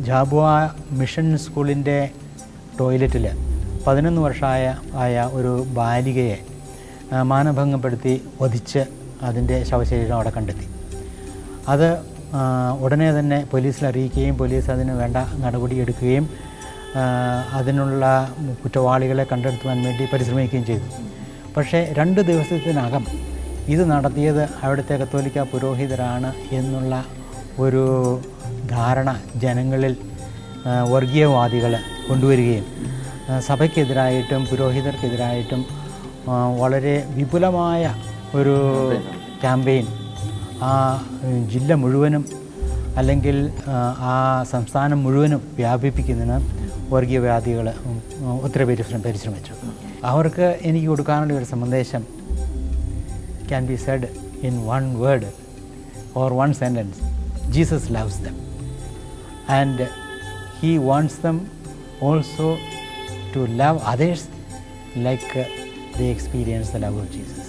Jhabua mission സ്കൂളിൻ്റെ ടോയ്ലറ്റിൽ 11 വർഷമായ ഒരു ബാലികയെ മാനഭംഗപ്പെടുത്തി വധിച്ച് അതിൻ്റെ ശവശരീരം അവിടെ കണ്ടെത്തി. അത് ഉടനെ തന്നെ പോലീസിൽ അറിയിക്കുകയും പോലീസ് അതിന് വേണ്ട നടപടിയെടുക്കുകയും അതിനുള്ള കുറ്റവാളികളെ കണ്ടെത്തുവാൻ വേണ്ടി പരിശ്രമിക്കുകയും ചെയ്തു. പക്ഷേ 2 ദിവസത്തിനകം ഇത് നടത്തിയത് അവിടുത്തെ കത്തോലിക്ക പുരോഹിതരാണ് എന്നുള്ള ഒരു ധാരണ ജനങ്ങളിൽ വർഗീയവാദികൾ കൊണ്ടുവരികയും സഭയ്ക്കെതിരായിട്ടും പുരോഹിതർക്കെതിരായിട്ടും വളരെ വിപുലമായ ഒരു ക്യാമ്പയിൻ ആ ജില്ല മുഴുവനും അല്ലെങ്കിൽ ആ സംസ്ഥാനം മുഴുവനും വ്യാപിപ്പിക്കുന്നതിന് വർഗീയവാദികൾ ഒത്തിരി പരിശ്രമിച്ചു. അവർക്ക് എനിക്ക് കൊടുക്കാനുള്ള ഒരു സന്ദേശം can be said in one word or one sentence: Jesus loves them, and he wants them also to love others like they experience the love of Jesus.